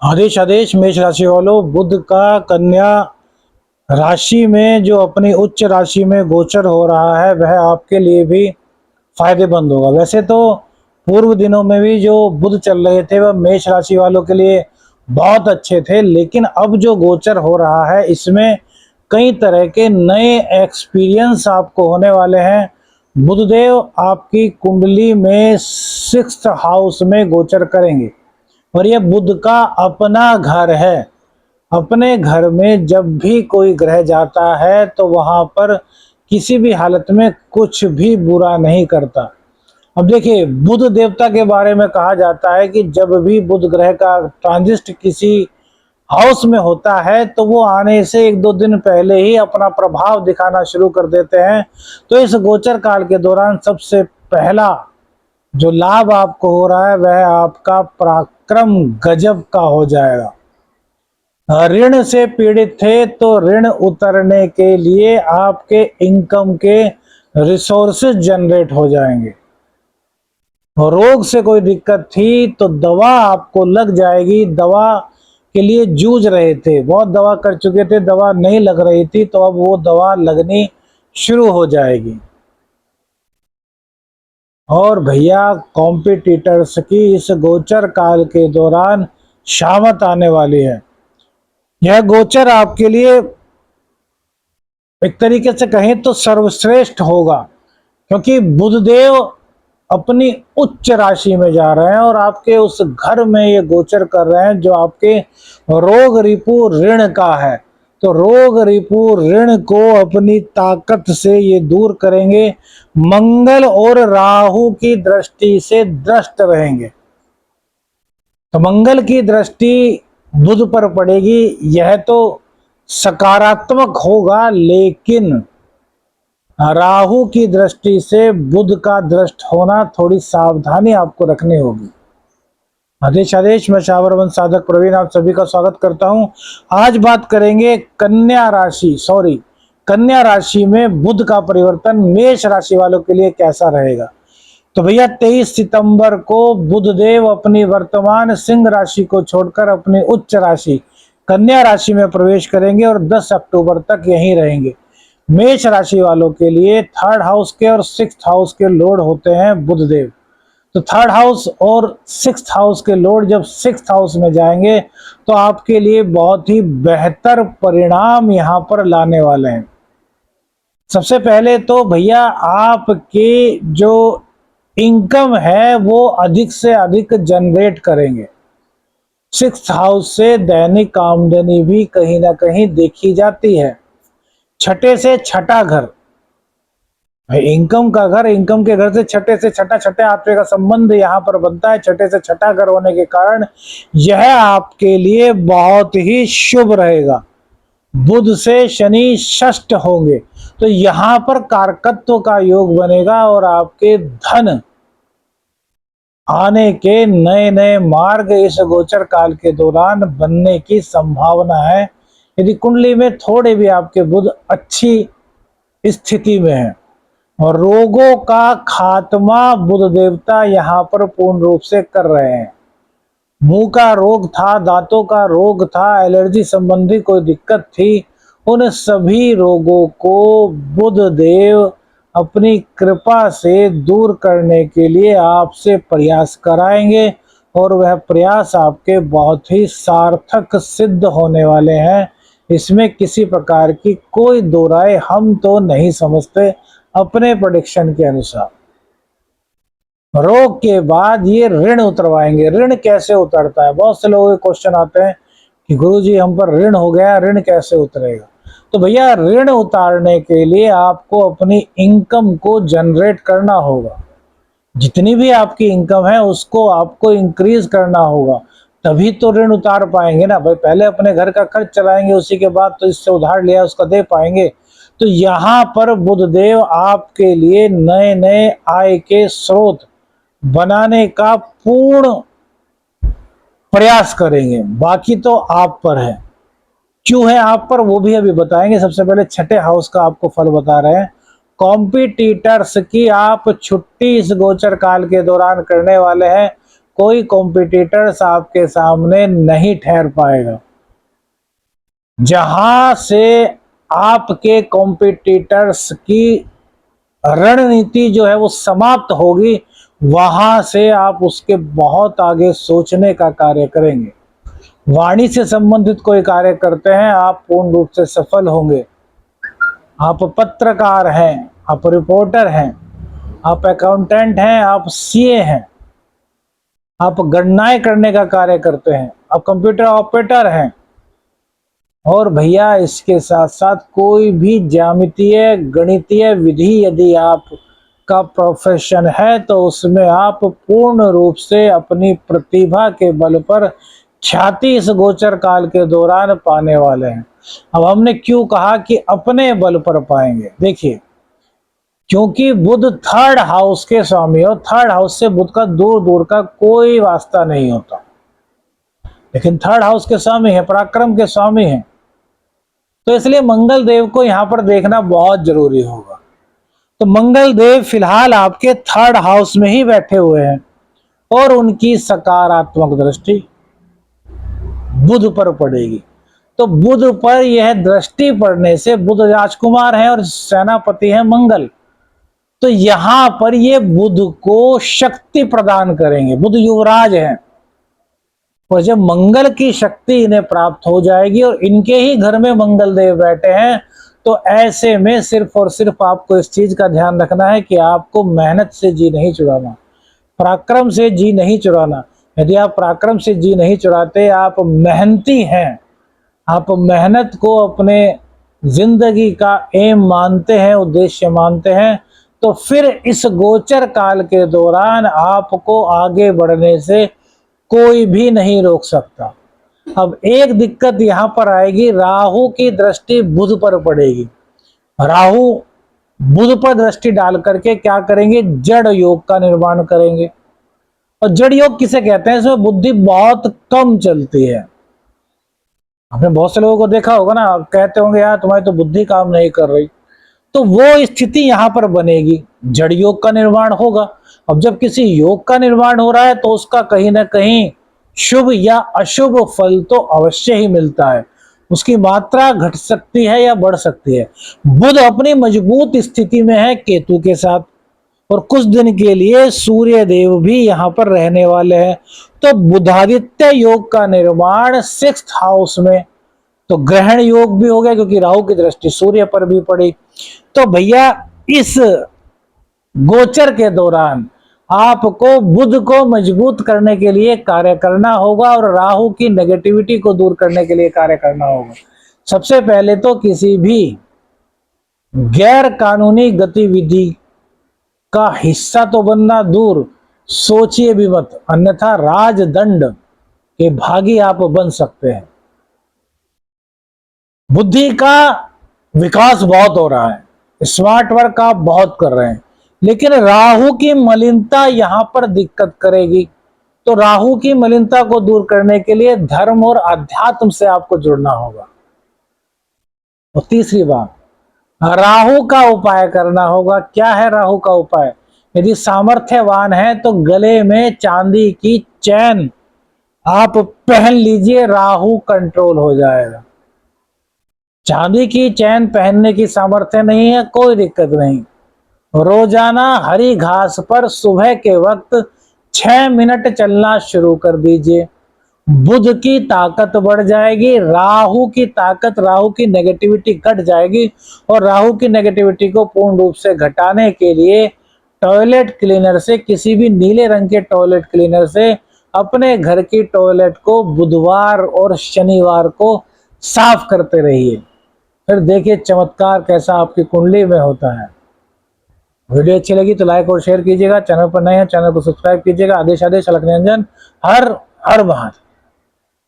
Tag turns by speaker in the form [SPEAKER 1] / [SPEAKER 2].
[SPEAKER 1] आदेश आदेश मेष राशि वालों, बुध का कन्या राशि में जो अपनी उच्च राशि में गोचर हो रहा है वह आपके लिए भी फायदेमंद होगा। वैसे तो पूर्व दिनों में भी जो बुध चल रहे थे वह मेष राशि वालों के लिए बहुत अच्छे थे, लेकिन अब जो गोचर हो रहा है इसमें कई तरह के नए एक्सपीरियंस आपको होने वाले हैं। बुधदेव आपकी कुंडली में 6th हाउस में गोचर करेंगे और यह बुध का अपना घर है। अपने घर में जब भी कोई ग्रह जाता है तो वहां पर किसी भी हालत में कुछ भी बुरा नहीं करता। अब देखिए, बुध देवता के बारे में कहा जाता है कि जब भी बुध ग्रह का ट्रांजिट किसी हाउस में होता है तो वो आने से 1-2 दिन पहले ही अपना प्रभाव दिखाना शुरू कर देते हैं। तो इस गोचर काल के दौरान सबसे पहला जो लाभ आपको हो रहा है वह आपका पराक्रम गजब का हो जाएगा। ऋण से पीड़ित थे तो ऋण उतरने के लिए आपके इनकम के रिसोर्सेज जनरेट हो जाएंगे। रोग से कोई दिक्कत थी तो दवा आपको लग जाएगी। दवा के लिए जूझ रहे थे, बहुत दवा कर चुके थे, दवा नहीं लग रही थी, तो अब वो दवा लगनी शुरू हो जाएगी। और भैया, कॉम्पिटिटर्स की इस गोचर काल के दौरान शामत आने वाली है। यह गोचर आपके लिए एक तरीके से कहें तो सर्वश्रेष्ठ होगा, क्योंकि बुधदेव अपनी उच्च राशि में जा रहे हैं और आपके उस घर में ये गोचर कर रहे हैं जो आपके रोग रिपु ऋण का है। तो रोग रिपु ऋण को अपनी ताकत से ये दूर करेंगे। मंगल और राहु की दृष्टि से द्रष्ट रहेंगे, तो मंगल की दृष्टि बुध पर पड़ेगी। यह तो सकारात्मक होगा, लेकिन राहु की दृष्टि से बुध का दृष्ट होना, थोड़ी सावधानी आपको रखनी होगी। आदेश आदेश, मैं शावर वंश साधक प्रवीण आप सभी का स्वागत करता हूं। आज बात करेंगे कन्या राशि में बुध का परिवर्तन मेष राशि वालों के लिए कैसा रहेगा। तो भैया, 23 सितंबर को बुधदेव अपनी वर्तमान सिंह राशि को छोड़कर अपनी उच्च राशि कन्या राशि में प्रवेश करेंगे और 10 अक्टूबर तक यहीं रहेंगे। मेष राशि वालों के लिए 3rd हाउस के और 6th हाउस के लॉर्ड होते हैं बुधदेव। तो 3rd हाउस और 6th हाउस के लॉर्ड जब 6th हाउस में जाएंगे तो आपके लिए बहुत ही बेहतर परिणाम यहां पर लाने वाले हैं। सबसे पहले तो भैया, आपके जो इनकम है वो अधिक से अधिक जनरेट करेंगे। 6th हाउस से दैनिक आमदनी भी कहीं ना कहीं देखी जाती है। छठे से छठा घर, इनकम का घर, इनकम के घर से छठे आत्वे का संबंध यहाँ पर बनता है। छठे से छठा घर होने के कारण यह आपके लिए बहुत ही शुभ रहेगा। बुध से शनि षष्ठ होंगे तो यहाँ पर कारकत्व का योग बनेगा और आपके धन आने के नए नए मार्ग इस गोचर काल के दौरान बनने की संभावना है, यदि कुंडली में थोड़े भी आपके बुध अच्छी स्थिति में है। और रोगों का खात्मा बुध देवता यहाँ पर पूर्ण रूप से कर रहे हैं। मुंह का रोग था, दांतों का रोग था, एलर्जी संबंधी कोई दिक्कत थी, उन सभी रोगों को बुध देव अपनी कृपा से दूर करने के लिए आपसे प्रयास कराएंगे और वह प्रयास आपके बहुत ही सार्थक सिद्ध होने वाले हैं। इसमें किसी प्रकार की कोई दो राय हम तो नहीं समझते अपने प्रेडिक्शन के अनुसार। रोग के बाद ये ऋण उतरवाएंगे। ऋण कैसे उतरता है, बहुत से लोगों के क्वेश्चन आते हैं कि गुरुजी हम पर ऋण हो गया, ऋण कैसे उतरेगा। तो भैया, ऋण उतारने के लिए आपको अपनी इनकम को जनरेट करना होगा। जितनी भी आपकी इनकम है उसको आपको इंक्रीज करना होगा, तभी तो ऋण उतार पाएंगे ना भाई। पहले अपने घर का खर्च चलाएंगे, उसी के बाद तो इससे उधार लिया उसका दे पाएंगे। तो यहाँ पर बुधदेव आपके लिए नए नए आय के स्रोत बनाने का पूर्ण प्रयास करेंगे। बाकी तो आप पर है, क्यों है आप पर वो भी अभी बताएंगे। सबसे पहले छठे हाउस का आपको फल बता रहे हैं। कॉम्पिटिटर्स की आप छुट्टी इस गोचर काल के दौरान करने वाले हैं। कोई कॉम्पिटिटर्स आपके सामने नहीं ठहर पाएगा। जहां से आपके कॉम्पिटिटर्स की रणनीति जो है वो समाप्त होगी, वहां से आप उसके बहुत आगे सोचने का कार्य करेंगे। वाणी से संबंधित कोई कार्य करते हैं, आप पूर्ण रूप से सफल होंगे। आप पत्रकार हैं, आप रिपोर्टर हैं, आप अकाउंटेंट हैं, आप सीए हैं, आप गणनाएं करने का कार्य करते हैं, आप कंप्यूटर ऑपरेटर हैं, और भैया इसके साथ साथ कोई भी ज्यामितीय गणितीय विधि यदि आप का प्रोफेशन है तो उसमें आप पूर्ण रूप से अपनी प्रतिभा के बल पर ख्याति इस गोचर काल के दौरान पाने वाले हैं। अब हमने क्यों कहा कि अपने बल पर पाएंगे? देखिए, क्योंकि बुध थर्ड हाउस के स्वामी, और थर्ड हाउस से बुध का दूर दूर का कोई वास्ता नहीं होता, लेकिन थर्ड हाउस के स्वामी है, पराक्रम के स्वामी है, तो इसलिए मंगल देव को यहां पर देखना बहुत जरूरी होगा। तो मंगल देव फिलहाल आपके थर्ड हाउस में ही बैठे हुए हैं और उनकी सकारात्मक दृष्टि बुध पर पड़ेगी। तो बुध पर यह दृष्टि पड़ने से, बुध राजकुमार है और सेनापति है मंगल, तो यहां पर ये बुध को शक्ति प्रदान करेंगे। बुध युवराज है, और जब मंगल की शक्ति इन्हें प्राप्त हो जाएगी और इनके ही घर में मंगल देव बैठे हैं, तो ऐसे में सिर्फ और सिर्फ आपको इस चीज का ध्यान रखना है कि आपको मेहनत से जी नहीं चुराना, पराक्रम से जी नहीं चुराना। यदि आप पराक्रम से जी नहीं चुराते, आप मेहनती हैं, आप मेहनत को अपने जिंदगी का एम मानते हैं, उद्देश्य मानते हैं, तो फिर इस गोचर काल के दौरान आपको आगे बढ़ने से कोई भी नहीं रोक सकता। अब एक दिक्कत यहां पर आएगी, राहु की दृष्टि बुध पर पड़ेगी। राहु बुध पर दृष्टि डाल करके क्या करेंगे? जड़ योग का निर्माण करेंगे। और जड़ योग किसे कहते हैं? इसमें बुद्धि बहुत कम चलती है। आपने बहुत से लोगों को देखा होगा ना, कहते होंगे यार तुम्हारी तो बुद्धि काम नहीं कर रही, तो वो स्थिति यहां पर बनेगी, जड़ योग का निर्माण होगा। अब जब किसी योग का निर्माण हो रहा है तो उसका कहीं ना कहीं शुभ या अशुभ फल तो अवश्य ही मिलता है। उसकी मात्रा घट सकती है या बढ़ सकती है। बुध अपनी मजबूत स्थिति में है केतु के साथ, और कुछ दिन के लिए सूर्य देव भी यहां पर रहने वाले हैं। तो बुधादित्य योग का निर्माण 6th हाउस में, तो ग्रहण योग भी हो गया क्योंकि राहु की दृष्टि सूर्य पर भी पड़ी। तो भैया इस गोचर के दौरान आपको बुध को मजबूत करने के लिए कार्य करना होगा और राहु की नेगेटिविटी को दूर करने के लिए कार्य करना होगा। सबसे पहले तो किसी भी गैर कानूनी गतिविधि का हिस्सा तो बनना दूर, सोचिए भी मत, अन्यथा राजदंड के भागी आप बन सकते हैं। बुद्धि का विकास बहुत हो रहा है, स्मार्ट वर्क आप बहुत कर रहे हैं, लेकिन राहु की मलिनता यहां पर दिक्कत करेगी। तो राहु की मलिनता को दूर करने के लिए धर्म और अध्यात्म से आपको जुड़ना होगा। और तीसरी बात, राहु का उपाय करना होगा। क्या है राहु का उपाय? यदि सामर्थ्यवान है तो गले में चांदी की चैन आप पहन लीजिए, राहु कंट्रोल हो जाएगा। चांदी की चैन पहनने की सामर्थ्य नहीं है, कोई दिक्कत नहीं। रोजाना हरी घास पर सुबह के वक्त 6 मिनट चलना शुरू कर दीजिए। बुध की ताकत बढ़ जाएगी, राहु की ताकत, राहु की नेगेटिविटी घट जाएगी। और राहु की नेगेटिविटी को पूर्ण रूप से घटाने के लिए टॉयलेट क्लीनर से, किसी भी नीले रंग के टॉयलेट क्लीनर से अपने घर की टॉयलेट को बुधवार और शनिवार को साफ करते रहिए। फिर देखिए चमत्कार कैसा आपकी कुंडली में होता है। वीडियो अच्छी लगी तो लाइक और शेयर कीजिएगा। चैनल पर नए हैं, चैनल को सब्सक्राइब कीजिएगा। आदेश अलख निरंजन। हर हर महादेव।